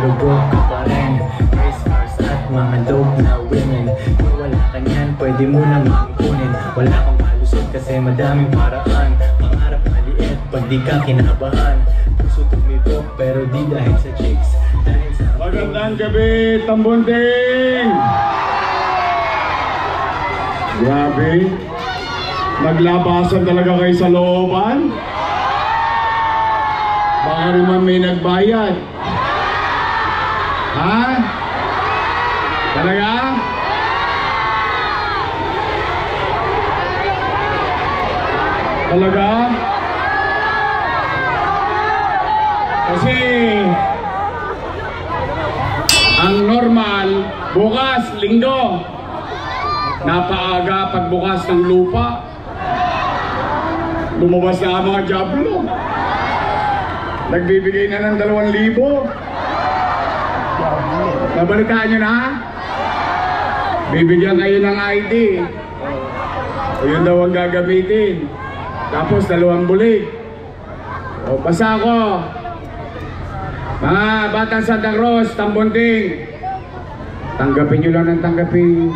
pero broke ka pa rin. Race cars at mga dope na women. Kung wala ka niyan, pwede mo nang kunin. Wala kang malusot kasi madaming paraan. Pangarap maliit pag di ka kinabahan. Puso tumibok pero di dahil sa chicks. Dahil sa magandang gabi, Tambunding! Grabe, naglabasan talaga kayo sa looban. Baka naman may nagbayad. Ha? Talaga? Talaga? Kasi ang normal, bukas, linggo, napaaga pagbukas ng lupa, lumabas na ang mga Diablo. Nagbibigay na ng 2,000. Nabalitaan nyo na? Bibigyan kayo ng ID. O yun daw ang gagamitin. Tapos 2 bulig. O basa ako. Mga batang Santa Cruz, Tambunding, tanggapin nyo lang ng tanggapin.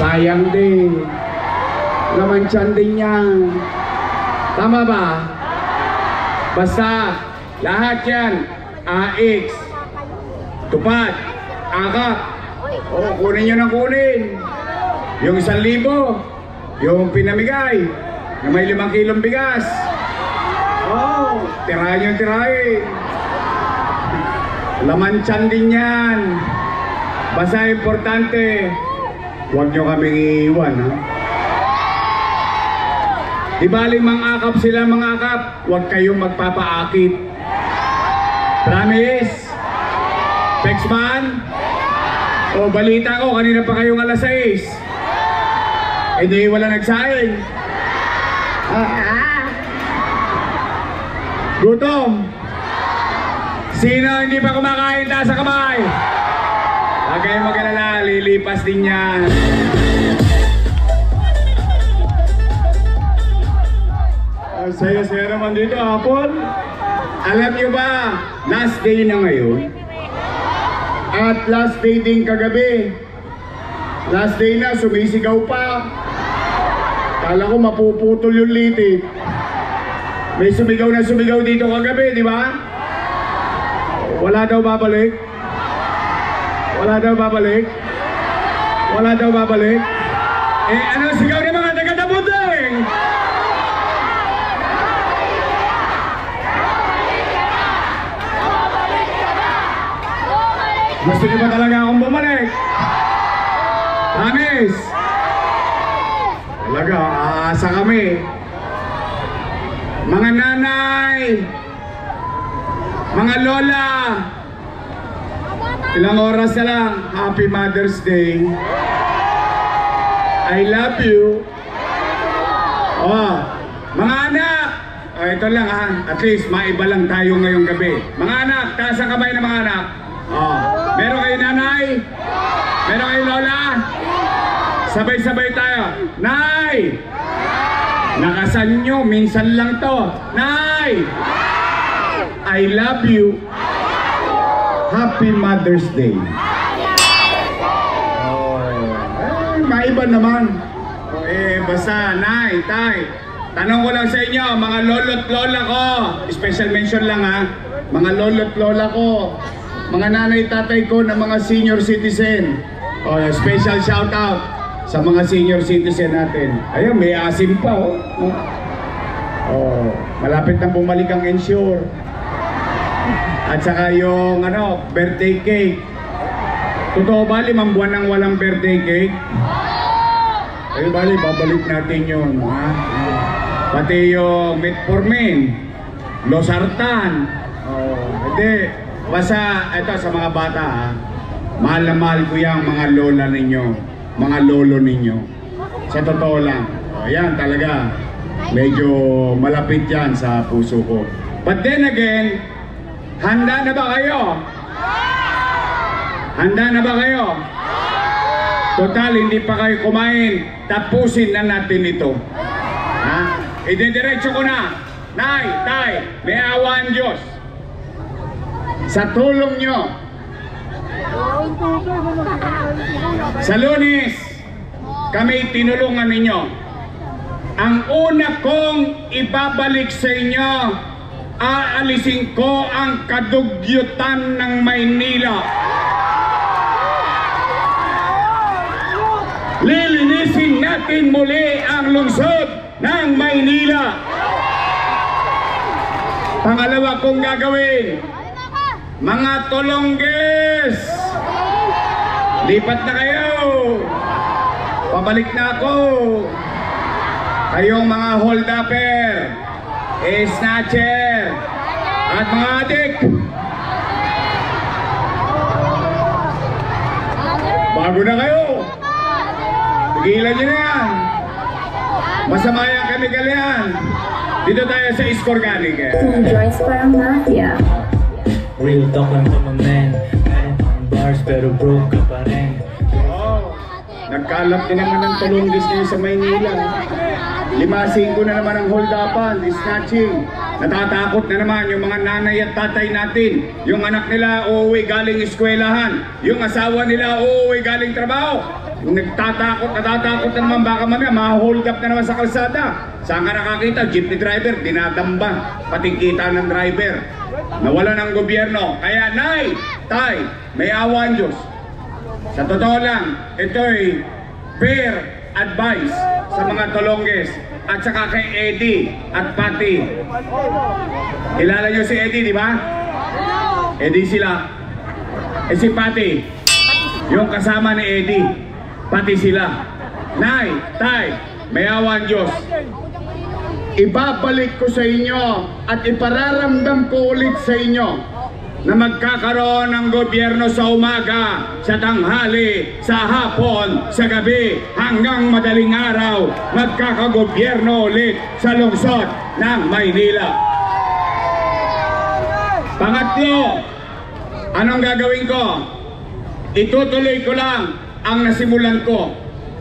Sayang din. Laman tiyan din yan. Tama ba? Basta, lahat yan. AX. Tupad. Akap. O, kunin nyo ng kunin. Yung 1,000. Yung pinamigay. Yung may 5 kilong bigas. O, tirahin yung tirahin. Laman tiyan din yan. Basta importante, huwag nyo kaming iiwan, ha? Di baling mang-akap sila, mang-akap, huwag kayong magpapaakit. Promise? Pexman? O balita ko, kanina pa kayong alas 6. E di wala nagsaing. Gutom. Sino hindi pa kumakain, taas sa kamay? Huwag kayong mag-alala, lilipas din yan. Saya-saya naman dito hapon. Alam nyo ba, last day na ngayon. At last day din kagabi. Last day na, sumisigaw pa. Kala ko mapuputol yung litit. May sumigaw na sumigaw dito kagabi, di ba? Wala daw babalik. Wala daw babalik. Wala daw babalik. Eh, ano sigaw ni mga taga-Tambunding? Gusto niyo ba talaga akong bumalik? Promise? Talaga, aasa kami. Mga nanay, mga lola, ilang oras na lang, Happy Mother's Day. I love you. Oh, mga anak, ito lang ha, at least maiba lang tayo ngayong gabi. Mga anak, taas ang kamay ng mga anak. Oh, meron kayo nanay? Meron kayo lola? Sabay-sabay tayo. Nay! Nakasan nyo, minsan lang to. Nay! I love you. Happy Mother's Day. Maiba naman. Basta, nay, tay, tanong ko lang sa inyo, mga lolo't lola ko, special mention lang ha, mga lolo't lola ko, mga nanay, tatay ko na mga senior citizen. Special shout out sa mga senior citizen natin. Ayun, may asim pa, malapit na bumalik ang insure. At saka yung birthday cake. Totoo ba 5 buwan nang walang birthday cake? Ay bali, babalik natin yun, ha? Pati yung metformin, losartan. Hindi, basta ito sa mga bata, ha? Mahal na mahal ko yung mga lola ninyo, mga lolo ninyo. Sa totoo lang. Yan talaga, medyo malapit yan sa puso ko. But then again, handa na ba kayo? Handa na ba kayo? Total, hindi pa kayo kumain. Tapusin na natin ito. Ha? Idediretso ko na. Nay, tay, may awa ang Diyos. sa tulong nyo, sa Lunes, kami tinulungan ninyo. Ang una kong ibabalik sa inyo, aalisin ko ang kadugyutan ng Maynila. Lilinisin natin muli ang lungsod ng Maynila. Pangalawa kong gagawin, mga Tolongges, lipat na kayo. Pabalik na ako. Kayong mga hold-upper, snatcher, at mga adik. Bago na kayo. Tigilan nyo na yan. Masama yan kami galian. Dito tayo sa Iscorganic. Joyce parang mafia. Real talk lang to my man. Meron kang bars pero broke ka pa rin. Nagkalap din naman ng Tolongges ngayon sa Maynila. 5-5 na naman ang hold-upan, snatching. Natatakot na naman yung mga nanay at tatay natin. Yung anak nila uuwi galing eskwelahan. Yung asawa nila uuwi galing trabaho. Yung natatakot na naman baka mamaya ma-hold up na naman sa kalsada. Saan ka nakakita? Jeepney driver, dinadamba. Pati kita ng driver. Nawala ng gobyerno. Kaya nay, tay, may awa ang Diyos. Sa totoo lang, ito'y fair advice sa mga Tolongges at saka kay Eddie at Patty. Kilala nyo si Eddie, di ba? Eddie sila. Si Patty, yung kasama ni Eddie. Pati sila. Nay, tay, may awa ang Diyos. Ibabalik ko sa inyo at ipararamdam ko ulit sa inyo na magkakaroon ng gobyerno sa umaga, sa tanghali, sa hapon, sa gabi, hanggang madaling araw, magkakagobyerno ulit sa lungsod ng Maynila. Pangatlo, anong gagawin ko? Itutuloy ko lang ang nasimulan ko.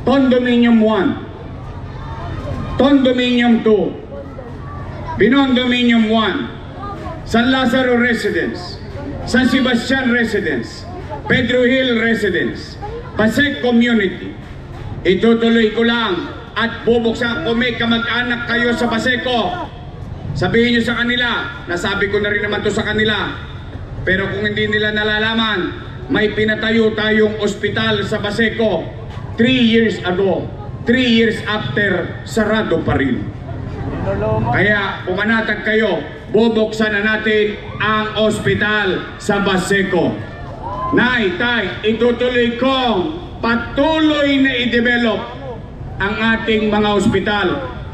Condominium 1, Condominium 2, Binondominium 1, San Lazaro Residence, San Sebastian Residence, Pedro Hill Residence, Pasig Community. Itutuloy ko lang at bubuksan ko. May kamag-anak kayo sa Paseco, sabihin nyo sa kanila, nasabi ko na rin naman to sa kanila, pero kung hindi nila nalalaman, may pinatayo tayong ospital sa Paseco 3 years ago. 3 years after, sarado pa rin. Kaya pumanatag kayo, bubuksan na natin ang ospital sa Paseco. Nay, tay, itutuloy kong patuloy na i-develop ang ating mga ospital,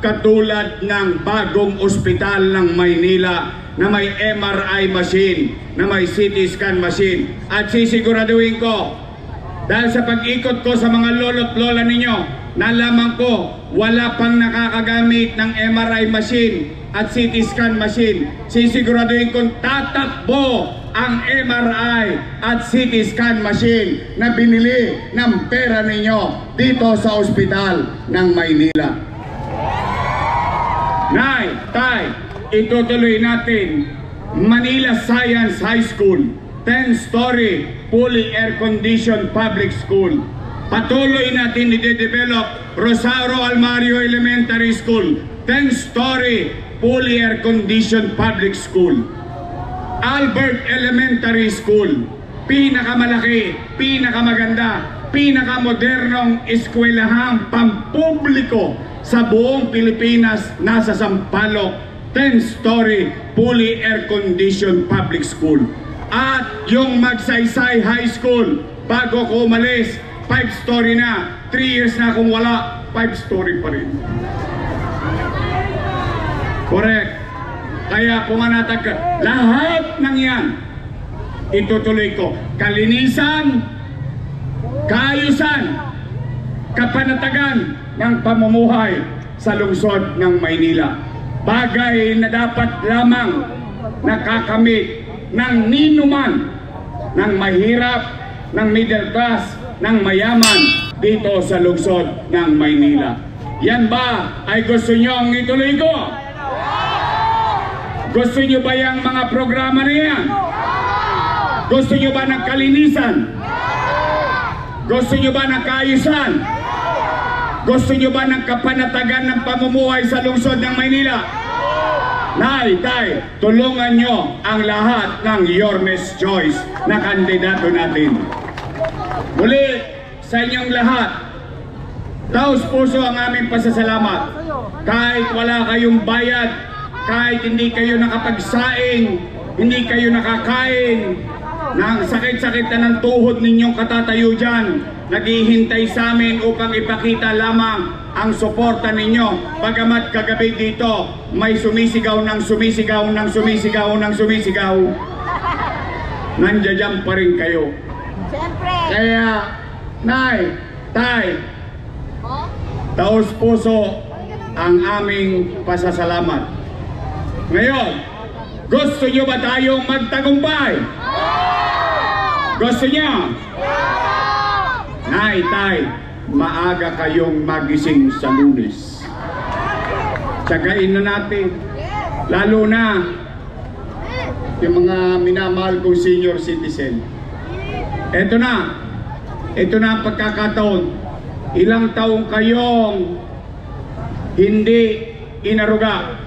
katulad ng bagong ospital ng Maynila na may MRI machine, na may CT scan machine. At sisiguraduhin ko, dahil sa pag-ikot ko sa mga lolo't lola ninyo, nalaman ko wala pang nakakagamit ng MRI machine at CT scan machine. Sisiguraduhin kong tatakbo ang MRI at CT scan machine na binili ng pera ninyo dito sa ospital ng Maynila. Nay, tay, itutuloy natin Manila Science High School, 10-story, fully air-conditioned public school. Patuloy natin i-develop Rosario Almario Elementary School, 10-story, fully air-conditioned public school. Albert Elementary School, pinakamalaki, pinakamaganda, pinakamodernong eskwelahang pampubliko sa buong Pilipinas, nasa Sampaloc, 10-story, fully air-conditioned public school. At yung Magsaysay High School, bago ko umalis, 5-story na. 3 years na akong wala, 5-story pa rin. Correct. Kaya pumanatag ka. Lahat ng yan, itutuloy ko. Kalinisan, kaayusan, kapanatagan ng pamumuhay sa lungsod ng Maynila. Bagay na dapat lamang nakakamit ng ninuman, ng mahirap, ng middle class, ng mayaman dito sa lungsod ng Maynila. Yan ba ay gusto nyo ang ituloy ko? Gusto nyo ba yung mga programa na yan? Gusto nyo ba ng kalinisan? Gusto nyo ba ng kaayusan? Gusto nyo ba ng kapanatagan ng pamumuhay sa lungsod ng Maynila? Nay, tay, tulungan nyo ang lahat ng Yormes Choice na kandidato natin. Muli, sa inyong lahat, taos puso ang aming pasasalamat. Kahit wala kayong bayad, kahit hindi kayo nakapagsaing, hindi kayo nakakain, nang sakit-sakit na ng tuhod ninyong katatayo dyan, naghihintay sa amin upang ipakita lamang ang suporta ninyo. Bagamat kagabi dito may sumisigaw ng sumisigaw ng sumisigaw ng sumisigaw, nandiyan pa rin kayo. Siyempre. Kaya, nay, tay, taos puso ang aming pasasalamat. Ngayon, gusto nyo ba tayong magtagumpay? Gusto niyo? Nay, tay, maaga kayong magising sa Lunes. Tsagain na natin. Lalo na yung mga minamahal kong senior citizen. Ito na ang pagkakataon. Ilang taong kayong hindi inaruga.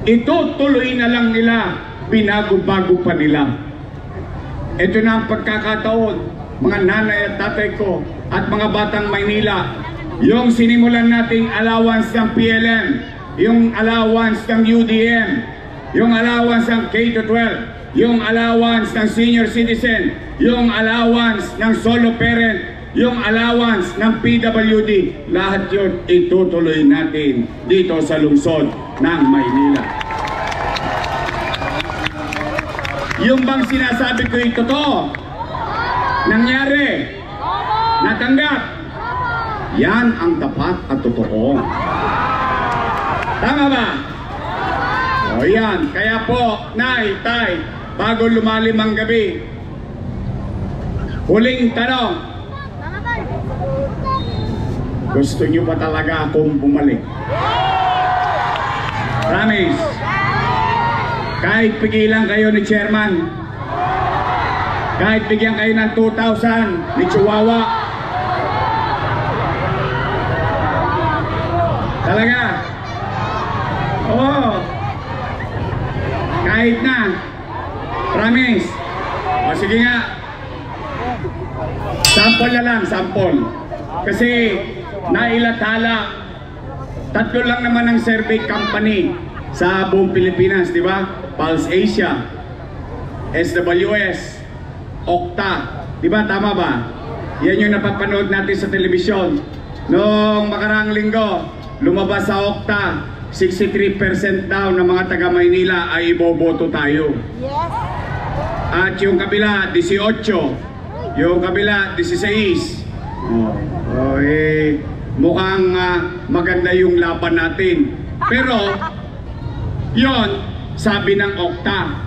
Itutuloy na lang nila, binago-bago pa nila. Ito na ang pagkakataon, mga nanay at tatay ko at mga batang Maynila, yung sinimulan nating allowance ng PLM, yung allowance ng UDM, yung allowance ng K-12, yung allowance ng senior citizen, yung allowance ng solo parent, yung allowance ng PWD, lahat yun itutuloy natin dito sa lungsod ng Maynila. Yung bang sinasabi ko ito totoo? Nangyari? Natanggap? Yan ang tapat at totoo. Tama ba? O yan, kaya po, nay, tay, bago lumalim ang gabi, huling tanong, gusto nyo ba talaga akong bumalik? Promise. Kahit pigilan kayo ni chairman, kahit bigyan kayo ng 2,000 ni Chihuahua, talaga, oo, kahit na, promise. O sige nga, sample na lang, sample. Kasi nailathala, 3 lang naman ang survey company sa buong Pilipinas, di ba? Pulse Asia, SWS, Okta, di ba? Tama ba? Yan yung napapanood natin sa telebisyon. Noong makaraang linggo, lumabas sa Okta, 63% daw ng mga taga Maynila ay iboboto tayo. Yes. At yung kabila, 18. Yung kabila, 16. Mukhang maganda yung laban natin. Pero, yon sabi ng Okta.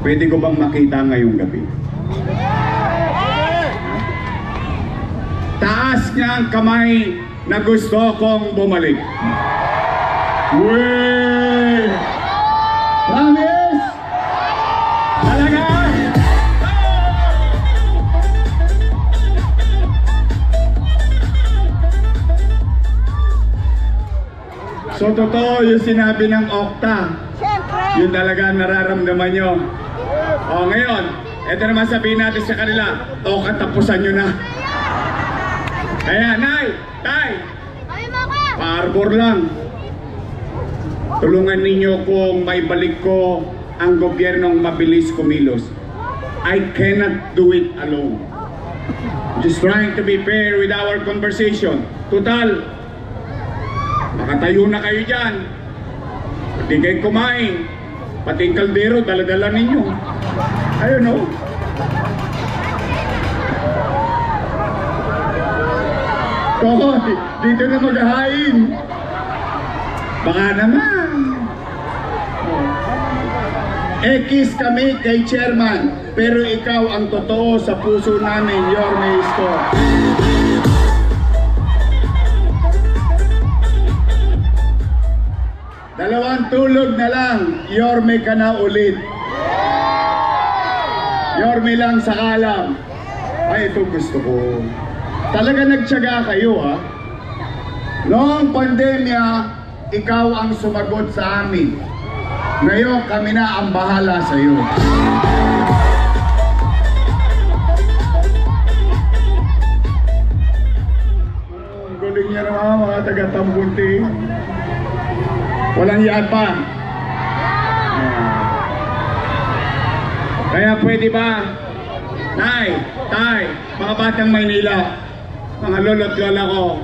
Pwede ko bang makita ngayong gabi? Taas niya ang kamay na gusto kong bumalik. Weh! Promise! Talaga? So totoo yung sinabi ng Okta. Yun talaga nararamdaman nyo. O ngayon, ito naman sabihin natin sa kanila, o katapusan nyo na. Kaya nay, tay, parbor lang. Tulungan ninyo kung maibalik ko ang gobyernong mabilis kumilos. I cannot do it alone. Just trying to be fair with our conversation. Total, makatayo na kayo dyan. Pati kayo kumain. Pati yung kaldero, dala-dala ninyo. Ayun o. Toy, dito na maghahain. Baka naman. Ekis kami kay chairman, pero ikaw ang totoo sa puso namin, Yorme Isko. Dalawang tulog na lang, Yorme ka na ulit. Yorme lang sa kalam. Ay, ito gusto ko. Talaga nagtiyaga kayo, ha? Noong pandemya, ikaw ang sumagot sa amin. Ngayon, kami na ang bahala sa iyo. Ang galing niya naman, mga taga-Tambunti. Walang hiyad pa. Kaya pwede ba, Nay, Tay, mga batang Maynila, mga lolo't lola ko,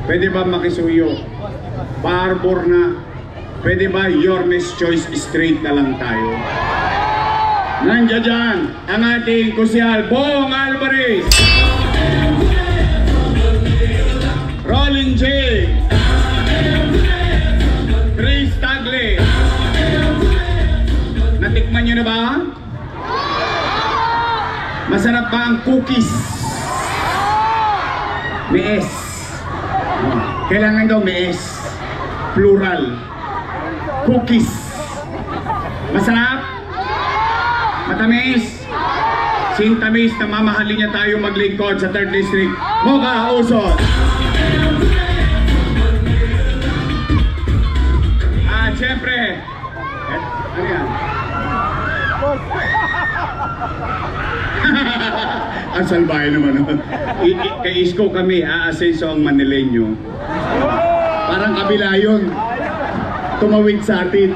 pwede ba makisuyo? Parbor na. Pwede ba Yorme's Choice straight na lang tayo? Nandiyan dyan ang ating kusyal, Bong Alvarez, Rolling J, Chris Tagle. Natikman nyo na ba? Masarap ba ang cookies? May S. Kailangan daw may S. Plural. Cookies. Masarap? Matamis? Sintamis na mamahalin niya tayo maglingkod sa 3rd District. Mocha Usod. At syempre, ano yan? Ang salbahe naman. Kay Isko kami, aasenso ang Manileño. Parang kabila yun. Tumawid sa atin.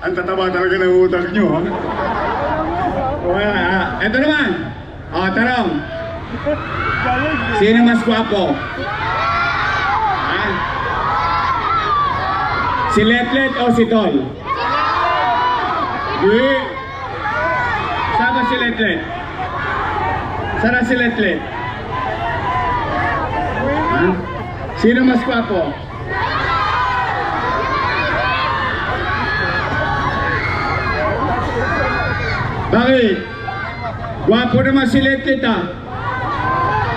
Ang tataba talaga ng utak nyo, ha? Ito naman. Tanong. Sino mas gwapo? Si Letlet o si Tol? Saan ba si Letlet? Saan si Letlet? Sino mas gwapo? Bakit? Gwapo naman si Letlet, ah.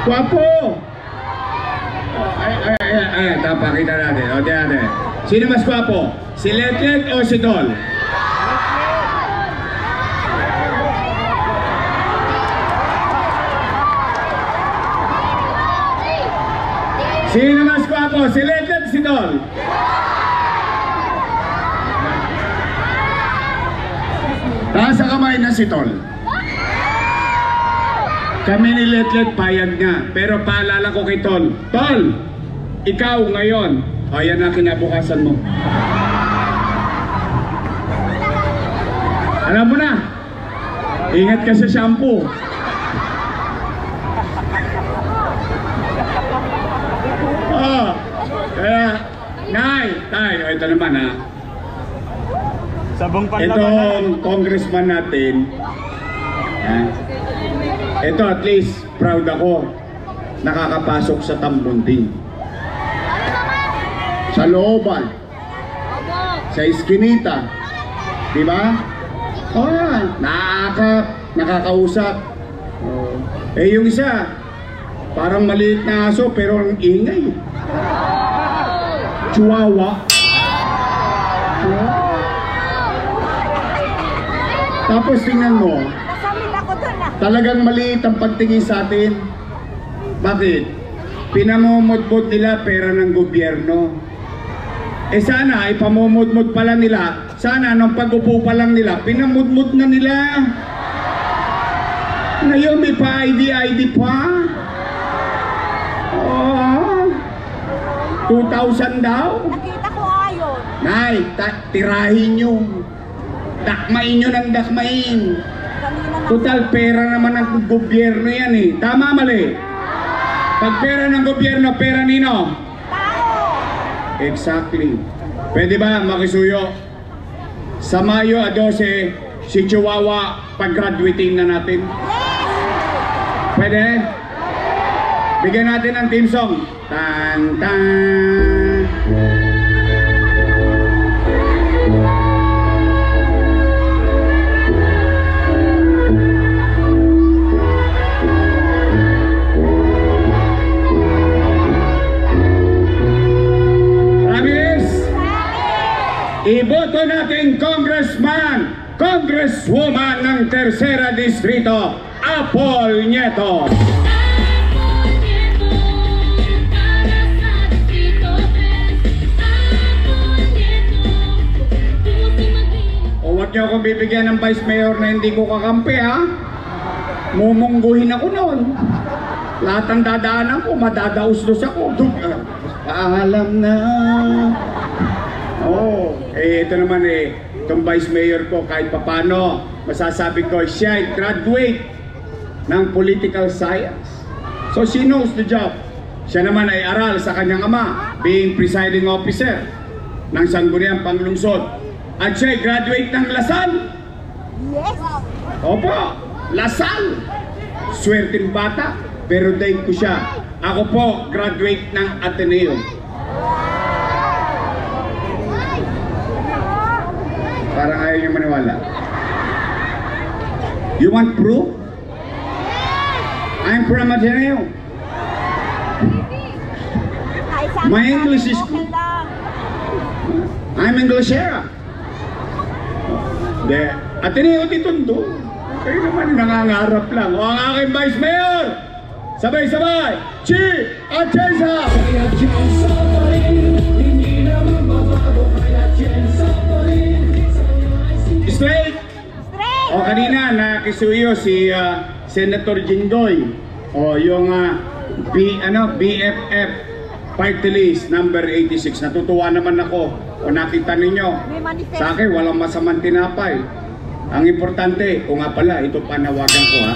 Gwapo! Ay, tapakita natin. O, tiyan natin. Sino mas gwapo? Si Letlet o si Tol? Sino mas gwapo? Si Letlet o si Tol? Taas ang kamay na si Tol. Kami ni Letlet payag nga. Pero paalala ko kay Tol. Tol! Ikaw ngayon, ayan na kinabukasan mo. Alam mo na, ingat ka sa shampoo. Kaya, Nay, Tay, ito naman, ha. Sabong Itong congressman natin, ito at least proud ako, nakakapasok sa Tambunting. Sa looban, sa iskinita, di ba? Nakakausap. Yung isa, parang maliit na aso pero ang ingay. Chihuahua. Tapos tingnan mo, talagang maliit ang pagtingin sa atin. Bakit? Pinamumudmud nila pera ng gobyerno. Sana, ipamumudmud pala nila. Sana, nung pag-upo pa lang nila, pinamudmud na nila. Ngayon, may pa-ID pa. 2,000 daw. Nakita ko ayon. Nay, tirahin nyo. Dakmain nyo ng dakmain. Total, pera naman ng gobyerno yan eh. Tama, mali? Pag pera ng gobyerno, pera nino? Exactly. Pwede ba makisuyo? Sa Mayo 12, si Chihuahua pag-graduating na natin. Pwede? Bigyan natin ng team song. Tan tan. Maraming Iboto natin congressman, congresswoman ng Tercera Distrito, Apol Nieto. O wag niyo akong bibigyan ng vice mayor na hindi ko kakampi, ha? Mumungguhin ako noon. Lahat ng dadaanan ko, madadausdos ako. Paalam na. Ito naman itong vice mayor ko, kahit papano, masasabi ko, siya ay graduate ng political science. So she knows the job. Siya naman ay aral sa kanyang ama, being presiding officer ng Sangguniang Panglungsod. At siya ay graduate ng Lasal. Yes. Opo, Lasal. Swerteng bata, pero dahil ko siya. Ako po, graduate ng Ateneo. Parang ayaw niyo maniwala. You want proof? I'm from Ateneo. My English is good. I'm Englishera. De, Ateneo di Tondo. Kayo naman nangangarap lang. O ang aking Vice Mayor! Sabay-sabay! Chi! At Chensa! Straight! O kanina nakisuyo si Senator Jinggoy. O yung BFF Party List number 86. Natutuwa naman ako. O nakita ninyo, sa akin walang masamang tinapay. Ang importante, o nga pala, ito panawagan ko, ha.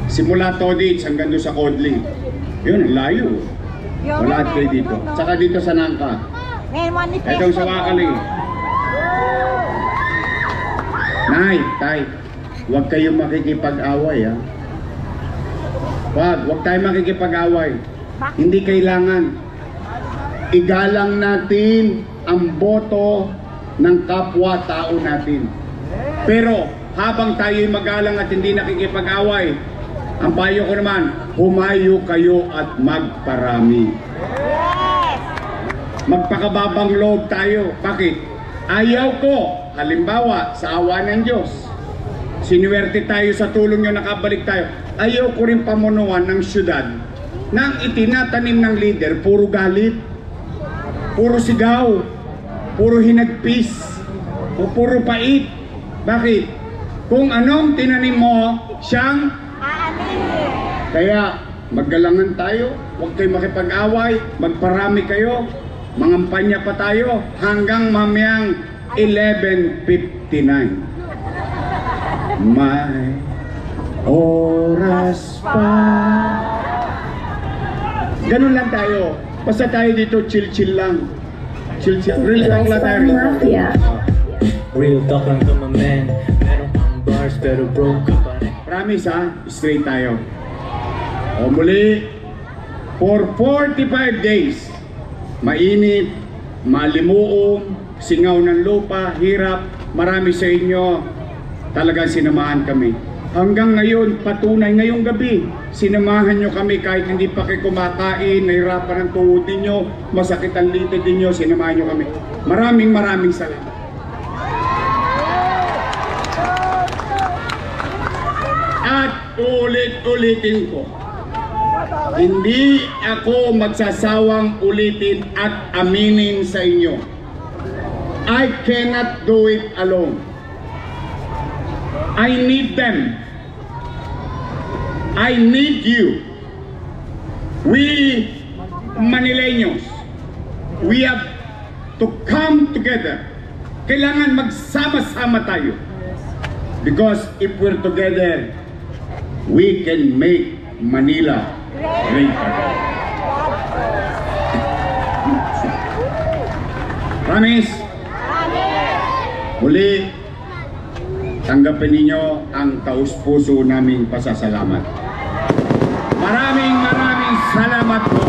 Simula Todits hanggang doon sa Kodli. Yun, layo. Wala at kayo dito. Saka dito sa Nangka. Itong sa Wakali. Nay, tay, huwag kayong makikipag-away, ha. Huwag tayo makikipag-away. Hindi kailangan. Igalang natin ang boto ng kapwa-tao natin. Pero habang tayo'y magalang at hindi nakikipag-away, ang payo ko naman, humayo kayo at magparami. Magpakababang loob tayo. Bakit? Ayaw ko, halimbawa, sa awa ng Diyos, sinuwerte tayo sa tulong nyo, nakabalik tayo. Ayaw ko rin pamunuan ng syudad nang itinatanim ng leader, puro galit, puro sigaw, puro hinagpis, o puro pait. Bakit? Kung anong tinanim mo, siyang aanin. Kaya maggalangan tayo, huwag kayo makipag-away, magparami kayo, mangampanya pa tayo hanggang mamayang 11:59. May oras pa. Ganun lang tayo. Basta tayo dito, chill-chill lang. Chill-chill. Real talk lang tayo. Mafia. Real talk lang to my man. Meron kang bars pero broke ka pa rin. Promise, ha? Straight tayo. O muli, for 45 days, mainit, malimuong, singaw ng lupa, hirap, marami sa inyo talagang sinamahan kami. Hanggang ngayon, patunay ngayong gabi, sinamahan nyo kami kahit hindi pa kayo kumakain, nahirapan ang tuhod ninyo, masakit ang litid ninyo, sinamahan nyo kami. Maraming salamat. At ulit-ulitin ko, hindi ako magsasawang ulitin at aminin sa inyo. I cannot do it alone. I need them. I need you. We Manileños, we have to come together. Kailangan magsama-sama tayo. Because if we're together, we can make Manila great again. Promise? Muli, tanggapin ninyo ang taus-puso naming pasasalamat. Maraming salamat po.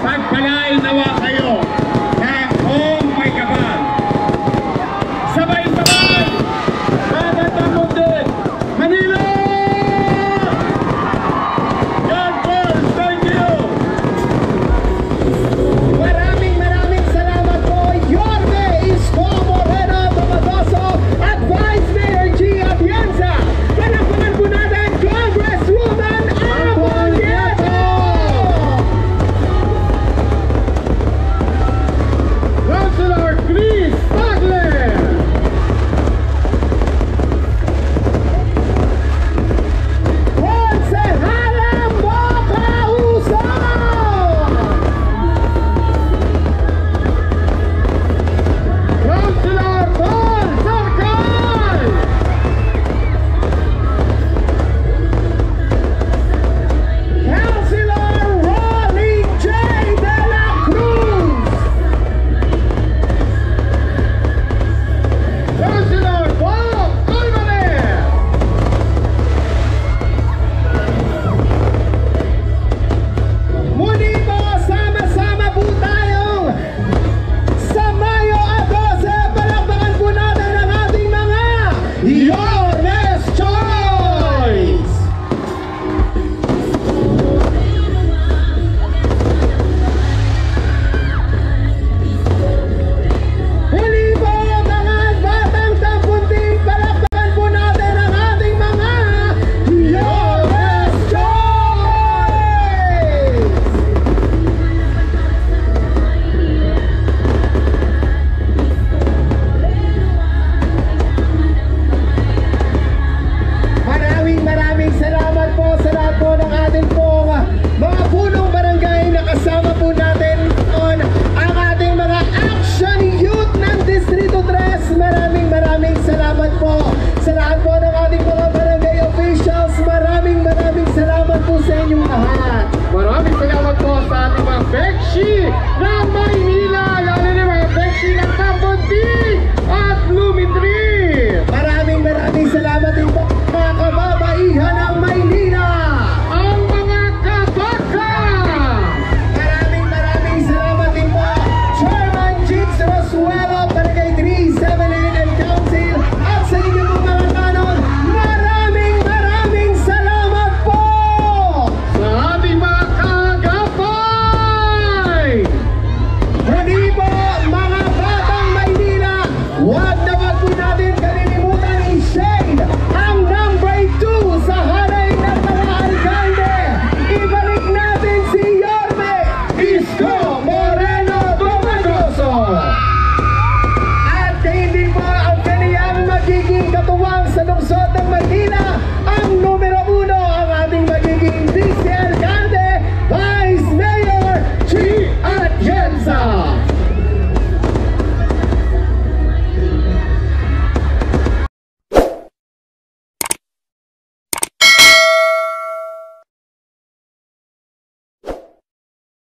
Pagpalain nawa kayo ng may kapal. Sabay-sabay! Babatang din! Manila! God bless! Thank you! Maraming salamat po, Yorme Isko! Pexi!